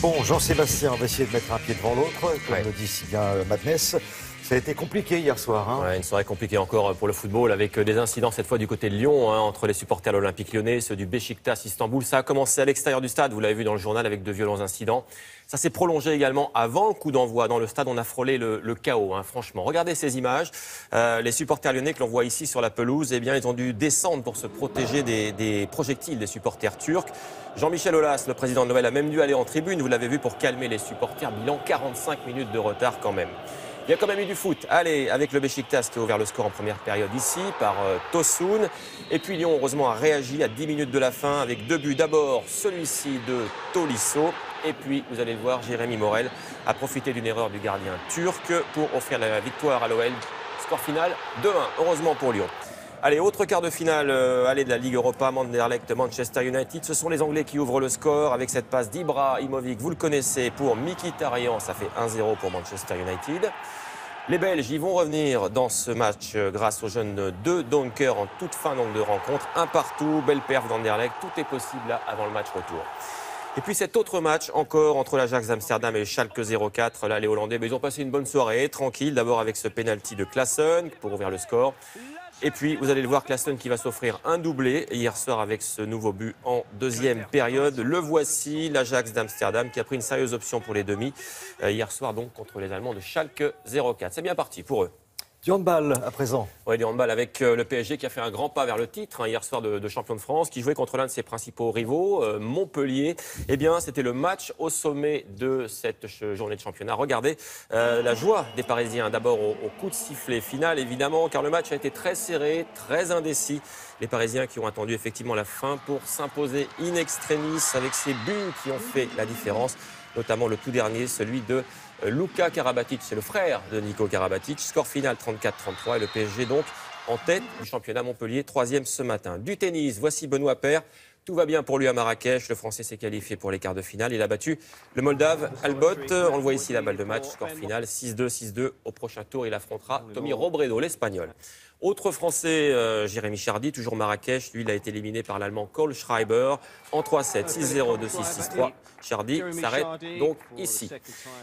Bon, Jean-Sébastien, on va essayer de mettre un pied devant l'autre, comme le dit si bien Madness. Ça a été compliqué hier soir. Hein. Ouais, une soirée compliquée encore pour le football, avec des incidents cette fois du côté de Lyon, entre les supporters de l'Olympique lyonnais, ceux du Beşiktaş Istanbul. Ça a commencé à l'extérieur du stade, vous l'avez vu dans le journal, avec de violents incidents. Ça s'est prolongé également avant le coup d'envoi. Dans le stade, on a frôlé le chaos, franchement. Regardez ces images. Les supporters lyonnais que l'on voit ici sur la pelouse, eh bien, ils ont dû descendre pour se protéger des projectiles des supporters turcs. Jean-Michel Aulas, le président de l'OL, a même dû aller en tribune, vous l'avez vu, pour calmer les supporters. Bilan 45 minutes de retard quand même. Il y a quand même eu du foot. Allez, avec le Beşiktaş qui a ouvert le score en première période ici par Tosun. Et puis Lyon, heureusement, a réagi à 10 minutes de la fin avec 2 buts. D'abord, celui-ci de Tolisso. Et puis, vous allez le voir, Jérémy Morel a profité d'une erreur du gardien turc pour offrir la victoire à l'OL. Score final 2-1, heureusement pour Lyon. Allez, autre quart de finale de la Ligue Europa, Anderlecht, Manchester United. Ce sont les Anglais qui ouvrent le score avec cette passe d'Ibrahimovic. Vous le connaissez, pour Mkhitaryan, ça fait 1-0 pour Manchester United. Les Belges, ils vont revenir dans ce match grâce aux jeunes de Donker en toute fin de rencontre. Un partout, belle perf d'Anderlecht. Tout est possible là avant le match retour. Et puis cet autre match encore entre l'Ajax d'Amsterdam et le Schalke 04. Là, les Hollandais, ils ont passé une bonne soirée, tranquille. D'abord avec ce penalty de Klaassen pour ouvrir le score. Et puis, vous allez le voir, Klaassen qui va s'offrir un doublé hier soir avec ce nouveau but en deuxième période. Le voici, l'Ajax d'Amsterdam qui a pris une sérieuse option pour les demi hier soir donc contre les Allemands de Schalke 04. C'est bien parti pour eux. Du handball à présent. Oui, du handball avec le PSG qui a fait un grand pas vers le titre hier soir de champion de France, qui jouait contre l'un de ses principaux rivaux, Montpellier. Eh bien, c'était le match au sommet de cette journée de championnat. Regardez la joie des Parisiens, d'abord au coup de sifflet final, évidemment, car le match a été très serré, très indécis. Les Parisiens qui ont attendu effectivement la fin pour s'imposer in extremis avec ces buts qui ont fait la différence, notamment le tout dernier, celui de Luka Karabatic, c'est le frère de Nico Karabatic. Score final 34-33 et le PSG donc en tête du championnat Montpellier, 3e ce matin. Du tennis, voici Benoît Paire. Tout va bien pour lui à Marrakech. Le Français s'est qualifié pour les quarts de finale. Il a battu le Moldave Albot. On le voit ici, la balle de match. Score final 6-2, 6-2. Au prochain tour, il affrontera Tommy Robredo, l'Espagnol. Autre Français, Jérémy Chardy, toujours Marrakech. Lui, il a été éliminé par l'Allemand Cole Schreiber en 3-7, 6-0, 2-6, 6-3. Chardy s'arrête donc ici.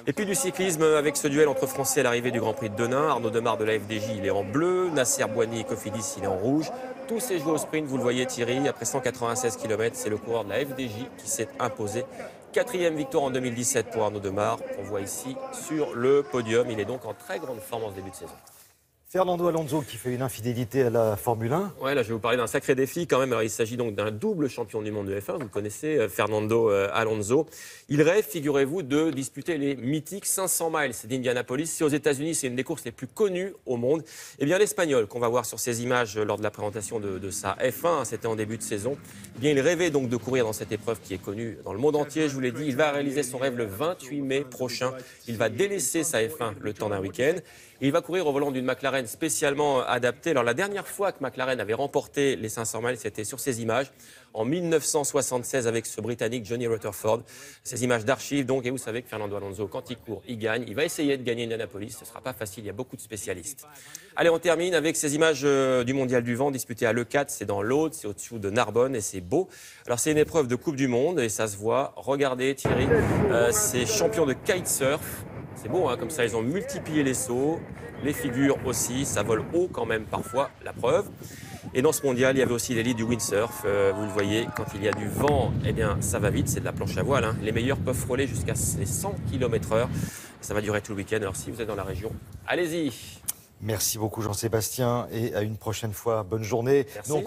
Et puis du cyclisme avec ce duel entre Français à l'arrivée du Grand Prix de Denain. Arnaud Demar de la FDJ, il est en bleu. Nasser Bouhanni et Cofidis, il est en rouge. Tous ces joueurs au sprint, vous le voyez Thierry, après 196 km, c'est le coureur de la FDJ qui s'est imposé. 4e victoire en 2017 pour Arnaud Demar. On voit ici sur le podium. Il est donc en très grande forme en ce début de saison. Fernando Alonso qui fait une infidélité à la Formule 1. Ouais, là je vais vous parler d'un sacré défi quand même. Alors, il s'agit donc d'un double champion du monde de F1, vous le connaissez, Fernando Alonso. Il rêve, figurez-vous, de disputer les mythiques 500 miles d'Indianapolis. Si aux États-Unis c'est une des courses les plus connues au monde, eh bien l'Espagnol qu'on va voir sur ces images lors de la présentation de sa F1, c'était en début de saison, eh bien il rêvait donc de courir dans cette épreuve qui est connue dans le monde entier. Je vous l'ai dit, il va réaliser son rêve le 28 mai prochain. Il va délaisser sa F1 le temps d'un week-end. Et il va courir au volant d'une McLaren spécialement adaptée. Alors la dernière fois que McLaren avait remporté les 500 miles, c'était sur ces images, en 1976 avec ce Britannique Johnny Rutherford. Ces images d'archives donc, et vous savez que Fernando Alonso, quand il court, il gagne. Il va essayer de gagner Indianapolis, ce ne sera pas facile, il y a beaucoup de spécialistes. Allez, on termine avec ces images du Mondial du Vent disputées à Leucate, c'est dans l'Aude, c'est au-dessous de Narbonne et c'est beau. Alors c'est une épreuve de Coupe du Monde et ça se voit. Regardez Thierry, ces champions de kitesurf. C'est beau, comme ça, ils ont multiplié les sauts, les figures aussi, ça vole haut quand même parfois, la preuve. Et dans ce mondial, il y avait aussi l'élite du windsurf. Vous le voyez, quand il y a du vent, eh bien, ça va vite, c'est de la planche à voile. Les meilleurs peuvent frôler jusqu'à les 100 km/h. Ça va durer tout le week-end, alors si vous êtes dans la région, allez-y. Merci beaucoup Jean-Sébastien et à une prochaine fois. Bonne journée. Merci.